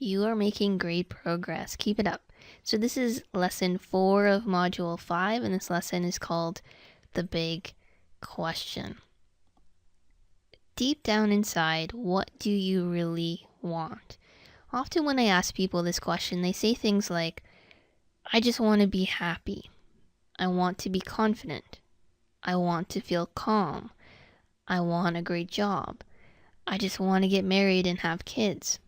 You are making great progress. Keep it up. So this is lesson 4 of module 5, and this lesson is called The Big Question. Deep down inside, what do you really want? Often when I ask people this question, they say things like, I just want to be happy. I want to be confident. I want to feel calm. I want a great job. I just want to get married and have kids.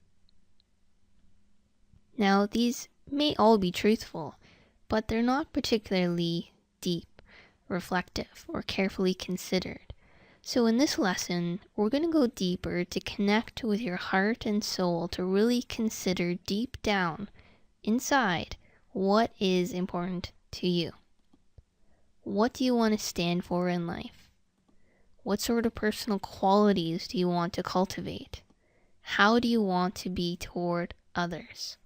Now, these may all be truthful, but they're not particularly deep, reflective, or carefully considered. So in this lesson, we're going to go deeper to connect with your heart and soul to really consider deep down, inside, what is important to you. What do you want to stand for in life? What sort of personal qualities do you want to cultivate? How do you want to be toward others?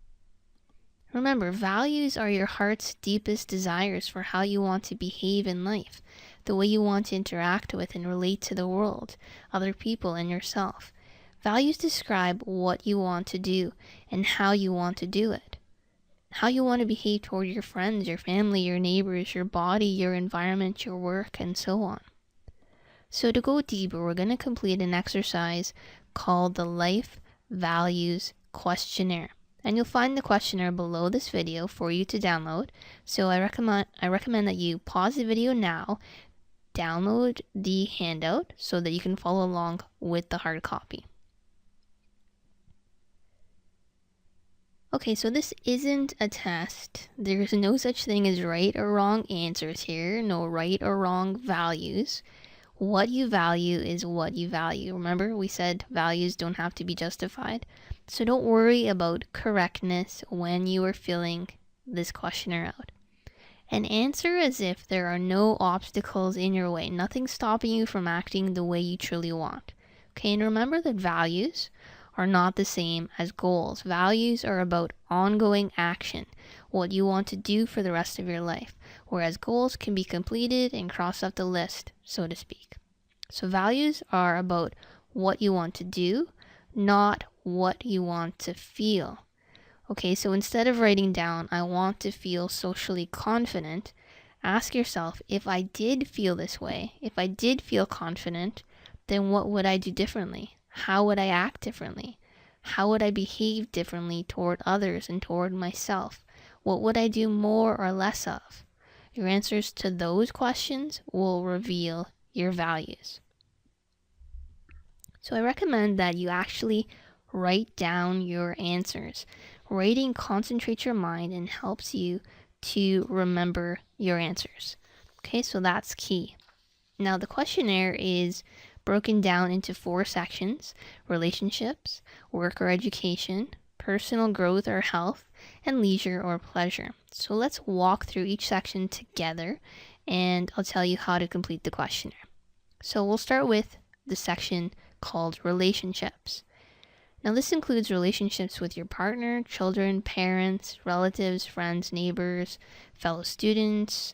Remember, values are your heart's deepest desires for how you want to behave in life, the way you want to interact with and relate to the world, other people, and yourself. Values describe what you want to do and how you want to do it. How you want to behave toward your friends, your family, your neighbors, your body, your environment, your work, and so on. So to go deeper, we're going to complete an exercise called the Life Values Questionnaire. And you'll find the questionnaire below this video for you to download. So I recommend that you pause the video now, download the handout so that you can follow along with the hard copy. Okay, so this isn't a test. There's no such thing as right or wrong answers here, no right or wrong values. What you value is what you value. Remember, we said values don't have to be justified. So don't worry about correctness when you are filling this questionnaire out. And answer as if there are no obstacles in your way, nothing stopping you from acting the way you truly want. Okay, and remember that values are not the same as goals. Values are about ongoing action, what you want to do for the rest of your life, whereas goals can be completed and cross off the list, so to speak. So values are about what you want to do, not what you want to feel. Okay, so instead of writing down, I want to feel socially confident, ask yourself, if I did feel this way, if I did feel confident, then what would I do differently? How would I act differently? How would I behave differently toward others and toward myself? What would I do more or less of? Your answers to those questions will reveal your values. So I recommend that you actually write down your answers. Writing concentrates your mind and helps you to remember your answers. Okay, so that's key. Now the questionnaire is broken down into 4 sections: relationships, work or education, personal growth or health, and leisure or pleasure. So let's walk through each section together and I'll tell you how to complete the questionnaire. So we'll start with the section called relationships. Now this includes relationships with your partner, children, parents, relatives, friends, neighbors, fellow students,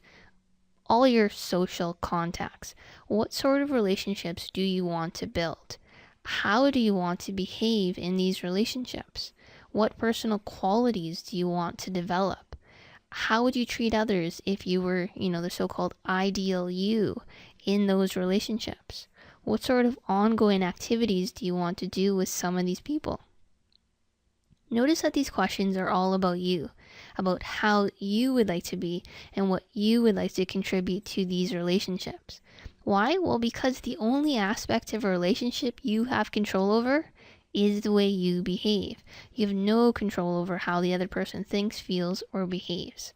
all your social contacts. What sort of relationships do you want to build? How do you want to behave in these relationships? What personal qualities do you want to develop? How would you treat others if you were, the so-called ideal you in those relationships? What sort of ongoing activities do you want to do with some of these people? Notice that these questions are all about you, about how you would like to be and what you would like to contribute to these relationships. Why? Well, because the only aspect of a relationship you have control over is the way you behave. You have no control over how the other person thinks, feels, or behaves.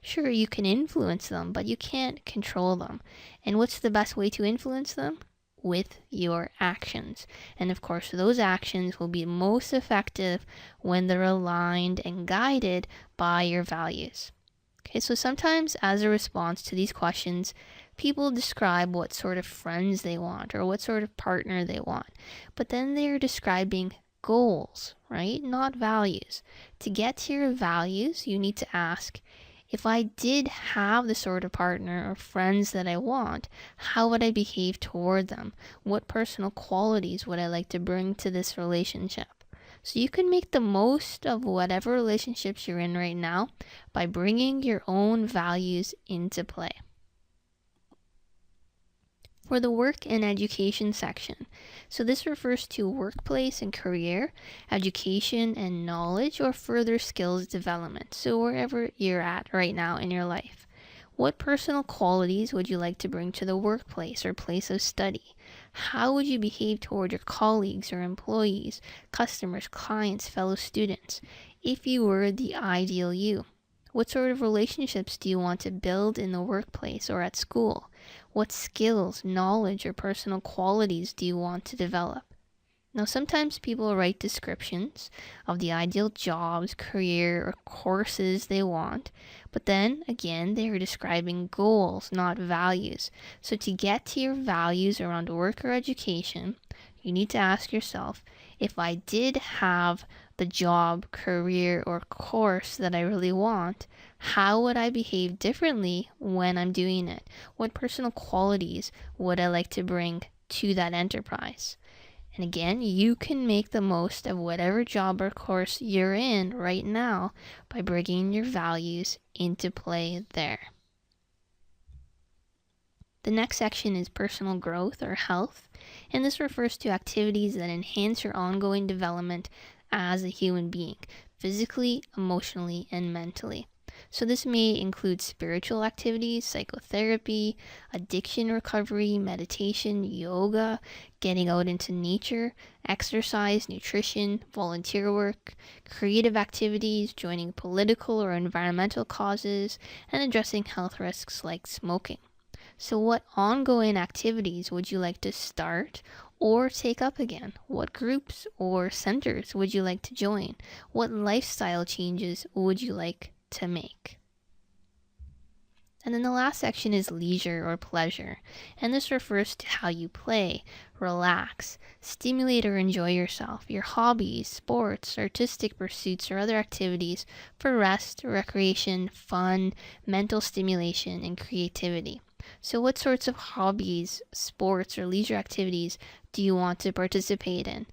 Sure, you can influence them, but you can't control them. And what's the best way to influence them? With your actions. And of course, those actions will be most effective when they're aligned and guided by your values. Okay, so sometimes as a response to these questions, people describe what sort of friends they want or what sort of partner they want. But then they're describing goals, right? Not values. To get to your values, you need to ask, if I did have the sort of partner or friends that I want, how would I behave toward them? What personal qualities would I like to bring to this relationship? So you can make the most of whatever relationships you're in right now by bringing your own values into play. For the work and education section, so this refers to workplace and career, education and knowledge, or further skills development. So wherever you're at right now in your life, what personal qualities would you like to bring to the workplace or place of study? How would you behave toward your colleagues or employees, customers, clients, fellow students, if you were the ideal you? What sort of relationships do you want to build in the workplace or at school? What skills, knowledge, or personal qualities do you want to develop? Now, sometimes people write descriptions of the ideal jobs, career, or courses they want, but then again, they are describing goals, not values. So, to get to your values around work or education, you need to ask yourself, if I did have the job, career, or course that I really want, how would I behave differently when I'm doing it? What personal qualities would I like to bring to that enterprise? And again, you can make the most of whatever job or course you're in right now by bringing your values into play there. The next section is personal growth or health, and this refers to activities that enhance your ongoing development as a human being, physically, emotionally, and mentally. So this may include spiritual activities, psychotherapy, addiction recovery, meditation, yoga, getting out into nature, exercise, nutrition, volunteer work, creative activities, joining political or environmental causes, and addressing health risks like smoking. So what ongoing activities would you like to start or take up again? What groups or centers would you like to join? What lifestyle changes would you like to make? And then the last section is leisure or pleasure, and this refers to how you play, relax, stimulate or enjoy yourself, your hobbies, sports, artistic pursuits, or other activities for rest, recreation, fun, mental stimulation, and creativity. So what sorts of hobbies, sports, or leisure activities do you want to participate in?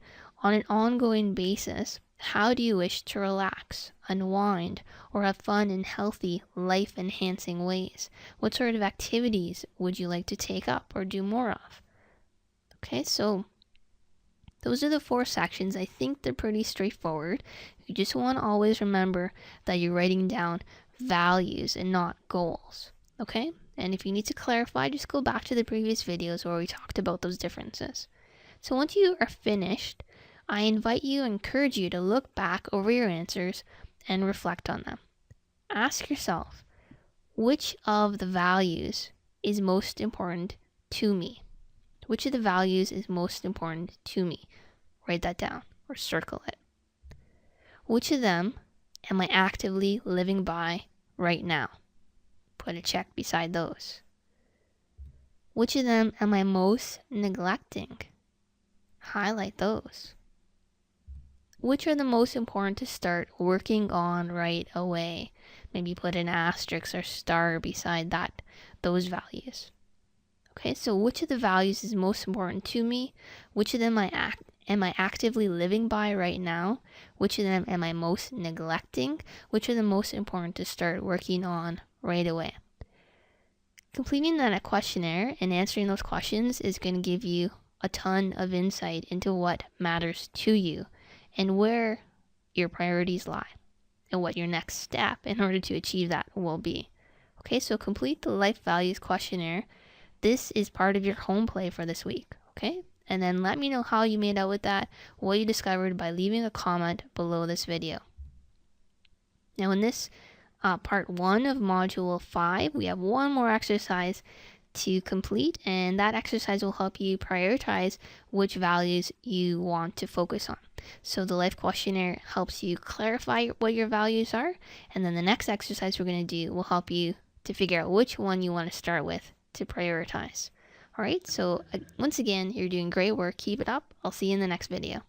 On an ongoing basis, how do you wish to relax, unwind, or have fun in healthy, life-enhancing ways? What sort of activities would you like to take up or do more of? Okay, so those are the 4 sections. I think they're pretty straightforward. You just want to always remember that you're writing down values and not goals. Okay? And if you need to clarify, just go back to the previous videos where we talked about those differences. So once you are finished, I invite you, encourage you to look back over your answers and reflect on them. Ask yourself, which of the values is most important to me? Which of the values is most important to me? Write that down or circle it. Which of them am I actively living by right now? Put a check beside those. Which of them am I most neglecting? Highlight those. Which are the most important to start working on right away? Maybe put an asterisk or star beside those values. Okay, so which of the values is most important to me? Which of them am I actively living by right now? Which of them am I most neglecting? Which are the most important to start working on right away? Completing that questionnaire and answering those questions is going to give you a ton of insight into what matters to you and where your priorities lie and what your next step in order to achieve that will be. Okay, so complete the life values questionnaire. This is part of your home play for this week, okay? And then let me know how you made out with that, what you discovered by leaving a comment below this video. Now in this part 1 of module 5, we have one more exercise to complete, and that exercise will help you prioritize which values you want to focus on. So the life questionnaire helps you clarify what your values are, and then the next exercise we're going to do will help you to figure out which one you want to start with to prioritize. All right, so once again, you're doing great work. Keep it up. I'll see you in the next video.